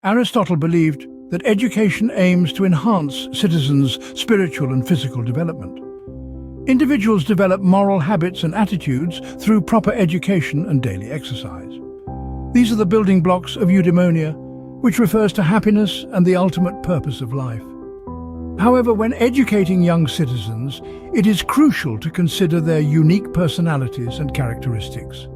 Aristotle believed that education aims to enhance citizens' spiritual and physical development. Individuals develop moral habits and attitudes through proper education and daily exercise. These are the building blocks of eudaimonia, which refers to happiness and the ultimate purpose of life. However, when educating young citizens, it is crucial to consider their unique personalities and characteristics.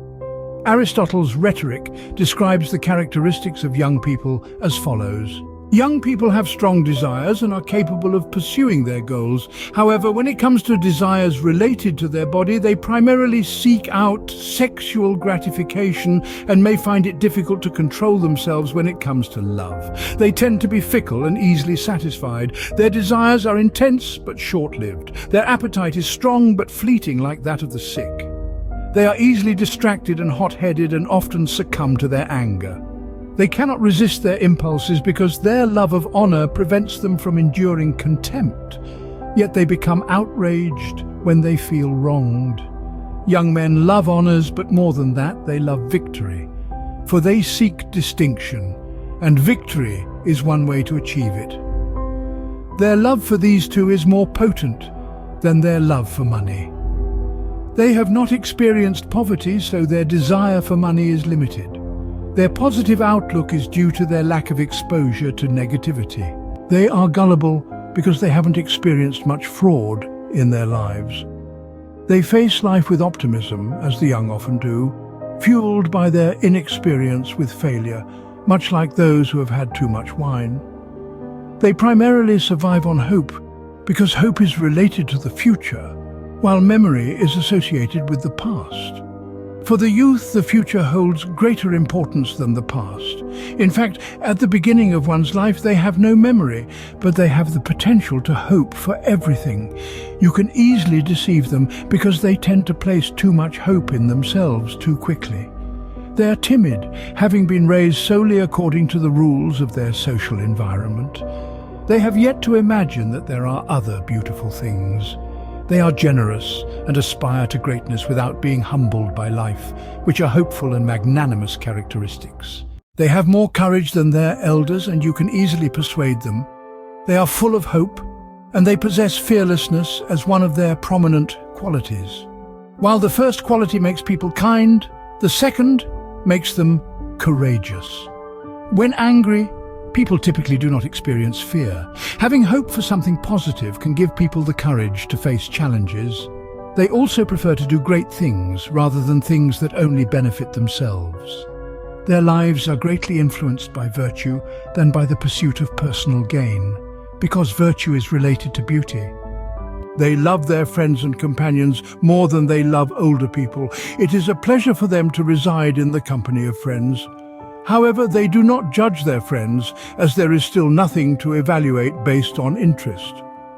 Aristotle's Rhetoric describes the characteristics of young people as follows. Young people have strong desires and are capable of pursuing their goals. However, when it comes to desires related to their body, they primarily seek out sexual gratification and may find it difficult to control themselves when it comes to love. They tend to be fickle and easily satisfied. Their desires are intense but short-lived. Their appetite is strong but fleeting, like that of the sick. They are easily distracted and hot-headed and often succumb to their anger. They cannot resist their impulses because their love of honor prevents them from enduring contempt, yet they become outraged when they feel wronged. Young men love honors, but more than that, they love victory, for they seek distinction, and victory is one way to achieve it. Their love for these two is more potent than their love for money. They have not experienced poverty, so their desire for money is limited. Their positive outlook is due to their lack of exposure to negativity. They are gullible because they haven't experienced much fraud in their lives. They face life with optimism, as the young often do, fueled by their inexperience with failure, much like those who have had too much wine. They primarily survive on hope because hope is related to the future, while memory is associated with the past. For the youth, the future holds greater importance than the past. In fact, at the beginning of one's life, they have no memory, but they have the potential to hope for everything. You can easily deceive them because they tend to place too much hope in themselves too quickly. They are timid, having been raised solely according to the rules of their social environment. They have yet to imagine that there are other beautiful things. They are generous and aspire to greatness without being humbled by life, which are hopeful and magnanimous characteristics. They have more courage than their elders, and you can easily persuade them. They are full of hope, and they possess fearlessness as one of their prominent qualities. While the first quality makes people kind, the second makes them courageous. When angry, people typically do not experience fear. Having hope for something positive can give people the courage to face challenges. They also prefer to do great things rather than things that only benefit themselves. Their lives are greatly influenced by virtue than by the pursuit of personal gain, because virtue is related to beauty. They love their friends and companions more than they love older people. It is a pleasure for them to reside in the company of friends. However, they do not judge their friends, as there is still nothing to evaluate based on interest.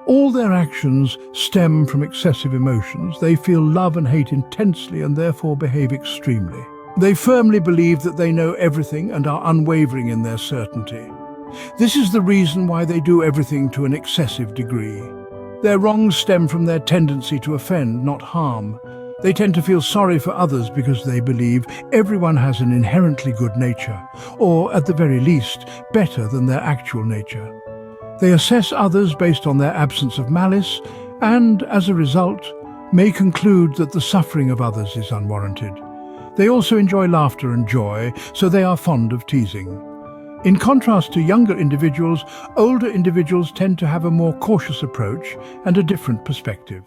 All their actions stem from excessive emotions. They feel love and hate intensely and therefore behave extremely. They firmly believe that they know everything and are unwavering in their certainty. This is the reason why they do everything to an excessive degree. Their wrongs stem from their tendency to offend, not harm. They tend to feel sorry for others because they believe everyone has an inherently good nature, or at the very least, better than their actual nature. They assess others based on their absence of malice and, as a result, may conclude that the suffering of others is unwarranted. They also enjoy laughter and joy, so they are fond of teasing. In contrast to younger individuals, older individuals tend to have a more cautious approach and a different perspective.